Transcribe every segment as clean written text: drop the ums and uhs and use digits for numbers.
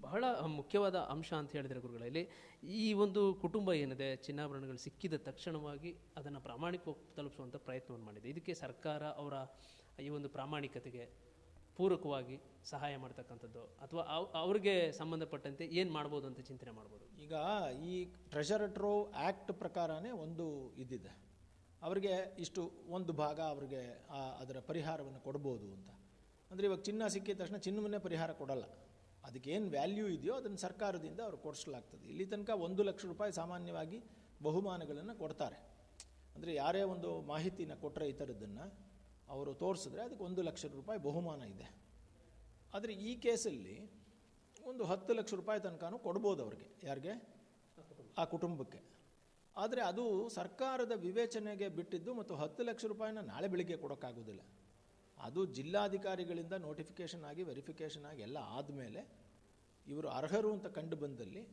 ಬಹಳ ಮುಖ್ಯವಾದ ಅಂಶ ಅಂತ ಹೇಳಿದರೆ ಗುರುಗಳೇ, ಇಲ್ಲಿ ಈ ಒಂದು ಕುಟುಂಬ ಏನಿದೆ ಚಿನ್ನಾಭರಣಗಳು ಸಿಕ್ಕಿದ ತಕ್ಷಣವಾಗಿ ಅದನ್ನು ಪ್ರಾಮಾಣಿಕವಾಗಿ ತಲುಪಿಸುವಂಥ ಪ್ರಯತ್ನವನ್ನು ಮಾಡಿದೆ. ಇದಕ್ಕೆ ಸರ್ಕಾರ ಅವರ ಈ ಒಂದು ಪ್ರಾಮಾಣಿಕತೆಗೆ ಪೂರಕವಾಗಿ ಸಹಾಯ ಮಾಡ್ತಕ್ಕಂಥದ್ದು ಅಥವಾ ಅವ್ರಿಗೆ ಸಂಬಂಧಪಟ್ಟಂತೆ ಏನು ಮಾಡ್ಬೋದು ಅಂತ ಚಿಂತನೆ ಮಾಡ್ಬೋದು. ಈಗ ಈ ಟ್ರೆಷರ್ ಟ್ರೋವ್ ಆ್ಯಕ್ಟ್ ಪ್ರಕಾರನೇ ಒಂದು ಇದಿದೆ, ಅವರಿಗೆ ಇಷ್ಟು ಒಂದು ಭಾಗ ಅವ್ರಿಗೆ ಅದರ ಪರಿಹಾರವನ್ನು ಕೊಡ್ಬೋದು ಅಂತ. ಅಂದರೆ ಇವಾಗ ಚಿನ್ನ ಸಿಕ್ಕಿದ ತಕ್ಷಣ ಚಿನ್ನವನ್ನೇ ಪರಿಹಾರ ಕೊಡಲ್ಲ, ಅದಕ್ಕೇನು ವ್ಯಾಲ್ಯೂ ಇದೆಯೋ ಅದನ್ನು ಸರ್ಕಾರದಿಂದ ಅವ್ರು ಕೊಡಿಸಲಾಗ್ತದೆ. ಇಲ್ಲಿ ತನಕ 1 ಲಕ್ಷ ರೂಪಾಯಿ ಸಾಮಾನ್ಯವಾಗಿ ಬಹುಮಾನಗಳನ್ನು ಕೊಡ್ತಾರೆ. ಅಂದರೆ ಯಾರೇ ಒಂದು ಮಾಹಿತಿನ ಕೊಟ್ಟರೆ ಈ ಥರದ್ದನ್ನು ಅವರು ತೋರಿಸಿದ್ರೆ ಅದಕ್ಕೆ 1 ಲಕ್ಷ ರೂಪಾಯಿ ಬಹುಮಾನ ಇದೆ. ಆದರೆ ಈ ಕೇಸಲ್ಲಿ ಒಂದು 10 ಲಕ್ಷ ರೂಪಾಯಿ ತನಕನೂ ಕೊಡ್ಬೋದು ಅವ್ರಿಗೆ, ಯಾರಿಗೆ, ಆ ಕುಟುಂಬಕ್ಕೆ. ಆದರೆ ಅದು ಸರ್ಕಾರದ ವಿವೇಚನೆಗೆ ಬಿಟ್ಟಿದ್ದು, ಮತ್ತು 10 ಲಕ್ಷ ರೂಪಾಯಿನ ನಾಳೆ ಬೆಳಿಗ್ಗೆ ಕೊಡೋಕ್ಕಾಗೋದಿಲ್ಲ. ಅದು ಜಿಲ್ಲಾಧಿಕಾರಿಗಳಿಂದ ನೋಟಿಫಿಕೇಷನ್ ಆಗಿ ವೆರಿಫಿಕೇಷನ್ ಆಗಿ ಎಲ್ಲ ಆದಮೇಲೆ ಇವರು ಅರ್ಹರು ಅಂತ ಕಂಡು ಬಂದಲ್ಲಿ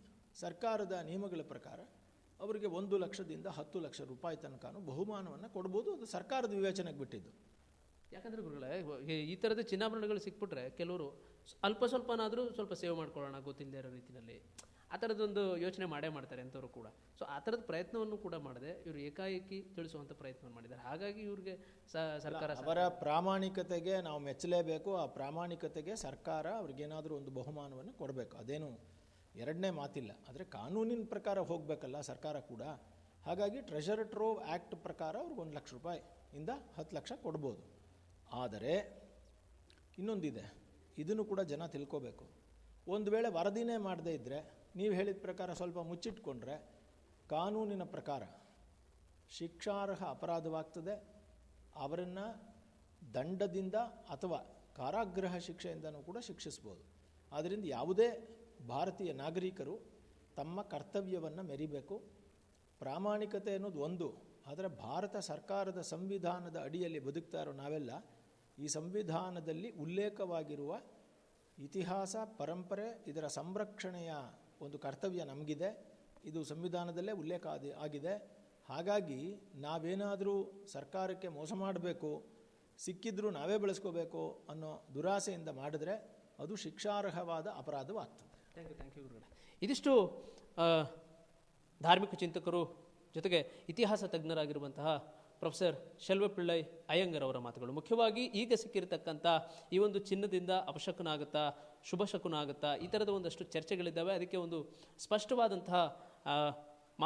ಸರ್ಕಾರದ ನಿಯಮಗಳ ಪ್ರಕಾರ ಅವರಿಗೆ 1 ಲಕ್ಷದಿಂದ 10 ಲಕ್ಷ ರೂಪಾಯಿ ತನಕನೂ ಬಹುಮಾನವನ್ನು ಕೊಡ್ಬೋದು. ಅದು ಸರ್ಕಾರದ ವಿವೇಚನೆಗೆ ಬಿಟ್ಟಿದ್ದು. ಯಾಕಂದರೆ ಗುರುಗಳೇ, ಈ ಥರದ ಚಿನ್ನಾಭರಣಗಳು ಸಿಕ್ಬಿಟ್ರೆ ಕೆಲವರು ಅಲ್ಪ ಸ್ವಲ್ಪನಾದರೂ ಸ್ವಲ್ಪ ಸೇವ್ ಮಾಡ್ಕೊಳ್ಳೋಣ ಗೊತ್ತಿಲ್ಲದೆ ಇರೋ ರೀತಿಯಲ್ಲಿ ಆ ಥರದ್ದೊಂದು ಯೋಚನೆ ಮಾಡ್ತಾರೆ ಅಂಥವ್ರು ಕೂಡ. ಸೊ ಆ ಥರದ ಪ್ರಯತ್ನವನ್ನು ಕೂಡ ಮಾಡದೆ ಇವರು ಏಕಾಏಕಿ ತಿಳಿಸುವಂಥ ಪ್ರಯತ್ನವನ್ನು ಮಾಡಿದ್ದಾರೆ. ಹಾಗಾಗಿ ಇವ್ರಿಗೆ ಸರ್ಕಾರ ಅವರ ಪ್ರಾಮಾಣಿಕತೆಗೆ ನಾವು ಮೆಚ್ಚಲೇಬೇಕು. ಆ ಪ್ರಾಮಾಣಿಕತೆಗೆ ಸರ್ಕಾರ ಅವ್ರಿಗೇನಾದರೂ ಒಂದು ಬಹುಮಾನವನ್ನು ಕೊಡಬೇಕು, ಅದೇನು ಎರಡನೇ ಮಾತಿಲ್ಲ. ಆದರೆ ಕಾನೂನಿನ ಪ್ರಕಾರ ಹೋಗಬೇಕಲ್ಲ ಸರ್ಕಾರ ಕೂಡ. ಹಾಗಾಗಿ ಟ್ರೆಷರ್ ಟ್ರೋವ್ ಆ್ಯಕ್ಟ್ ಪ್ರಕಾರ ಅವ್ರಿಗೆ 1 ಲಕ್ಷ ರೂಪಾಯಿಯಿಂದ 10 ಲಕ್ಷ ಕೊಡ್ಬೋದು. ಆದರೆ ಇನ್ನೊಂದಿದೆ, ಇದನ್ನು ಕೂಡ ಜನ ತಿಳ್ಕೋಬೇಕು. ಒಂದು ವೇಳೆ ವರದಿನೇ ಮಾಡದೇ ಇದ್ದರೆ, ನೀವು ಹೇಳಿದ ಪ್ರಕಾರ ಸ್ವಲ್ಪ ಮುಚ್ಚಿಟ್ಕೊಂಡ್ರೆ, ಕಾನೂನಿನ ಪ್ರಕಾರ ಶಿಕ್ಷಾರ್ಹ ಅಪರಾಧವಾಗ್ತದೆ. ಅವರನ್ನು ದಂಡದಿಂದ ಅಥವಾ ಕಾರಾಗೃಹ ಶಿಕ್ಷೆಯಿಂದನೂ ಕೂಡ ಶಿಕ್ಷಿಸ್ಬೋದು. ಆದ್ದರಿಂದ ಯಾವುದೇ ಭಾರತೀಯ ನಾಗರಿಕರು ತಮ್ಮ ಕರ್ತವ್ಯವನ್ನು ಮೆರಿಬೇಕು. ಪ್ರಾಮಾಣಿಕತೆ ಅನ್ನೋದು ಒಂದು, ಆದರೆ ಭಾರತ ಸರ್ಕಾರದ ಸಂವಿಧಾನದ ಅಡಿಯಲ್ಲಿ ಬದುಕ್ತಾ ಇರೋ ನಾವೆಲ್ಲ ಈ ಸಂವಿಧಾನದಲ್ಲಿ ಉಲ್ಲೇಖವಾಗಿರುವ ಇತಿಹಾಸ ಪರಂಪರೆ ಇದರ ಸಂರಕ್ಷಣೆಯ ಒಂದು ಕರ್ತವ್ಯ ನಮಗಿದೆ. ಇದು ಸಂವಿಧಾನದಲ್ಲೇ ಉಲ್ಲೇಖ ಆಗಿದೆ. ಹಾಗಾಗಿ ನಾವೇನಾದರೂ ಸರ್ಕಾರಕ್ಕೆ ಮೋಸ ಮಾಡಬೇಕು, ಸಿಕ್ಕಿದ್ರೂ ನಾವೇ ಬಳಸ್ಕೋಬೇಕು ಅನ್ನೋ ದುರಾಸೆಯಿಂದ ಮಾಡಿದ್ರೆ ಅದು ಶಿಕ್ಷಾರ್ಹವಾದ ಅಪರಾಧವಾಗ್ತದೆ. ಥ್ಯಾಂಕ್ ಯು ಗುರುಗಳೇ. ಇದಿಷ್ಟು ಧಾರ್ಮಿಕ ಚಿಂತಕರು ಜೊತೆಗೆ ಇತಿಹಾಸ ತಜ್ಞರಾಗಿರುವಂತಹ ಪ್ರೊಫೆಸರ್ ಶೆಲ್ವಪಿಳ್ಳೈ ಅಯ್ಯಂಗರ್ ಅವರ ಮಾತುಗಳು. ಮುಖ್ಯವಾಗಿ ಈಗ ಸಿಕ್ಕಿರತಕ್ಕಂಥ ಈ ಒಂದು ಚಿನ್ನದಿಂದ ಅಪಶಕುನ ಆಗುತ್ತಾ, ಶುಭ ಶಕುನ ಆಗುತ್ತಾ, ಈ ಥರದ ಒಂದಷ್ಟು ಚರ್ಚೆಗಳಿದ್ದಾವೆ. ಅದಕ್ಕೆ ಒಂದು ಸ್ಪಷ್ಟವಾದಂತಹ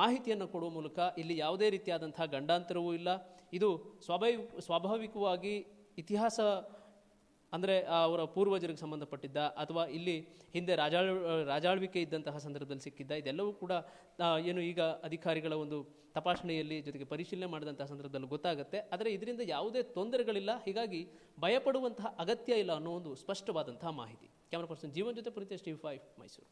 ಮಾಹಿತಿಯನ್ನು ಕೊಡುವ ಮೂಲಕ ಇಲ್ಲಿ ಯಾವುದೇ ರೀತಿಯಾದಂತಹ ಗಂಡಾಂತರವೂ ಇಲ್ಲ. ಇದು ಸ್ವಾಭಾವಿಕವಾಗಿ ಇತಿಹಾಸ ಅಂದರೆ ಅವರ ಪೂರ್ವಜರಿಗೆ ಸಂಬಂಧಪಟ್ಟಿದ್ದ ಅಥವಾ ಇಲ್ಲಿ ಹಿಂದೆ ರಾಜಾಳ್ವಿಕೆ ಇದ್ದಂತಹ ಸಂದರ್ಭದಲ್ಲಿ ಸಿಕ್ಕಿದ್ದ ಇದೆಲ್ಲವೂ ಕೂಡ ಏನು ಈಗ ಅಧಿಕಾರಿಗಳ ಒಂದು ತಪಾಸಣೆಯಲ್ಲಿ ಜೊತೆಗೆ ಪರಿಶೀಲನೆ ಮಾಡಿದಂತಹ ಸಂದರ್ಭದಲ್ಲಿ ಗೊತ್ತಾಗುತ್ತೆ. ಆದರೆ ಇದರಿಂದ ಯಾವುದೇ ತೊಂದರೆಗಳಿಲ್ಲ, ಹೀಗಾಗಿ ಭಯಪಡುವಂತಹ ಅಗತ್ಯ ಇಲ್ಲ ಅನ್ನೋ ಒಂದು ಸ್ಪಷ್ಟವಾದಂತಹ ಮಾಹಿತಿ. ಕ್ಯಾಮರಾ ಪರ್ಸನ್ ಜೀವನ್ ಜೊತೆ ಪ್ರೀತೇಶ್, TV5 ಮೈಸೂರು.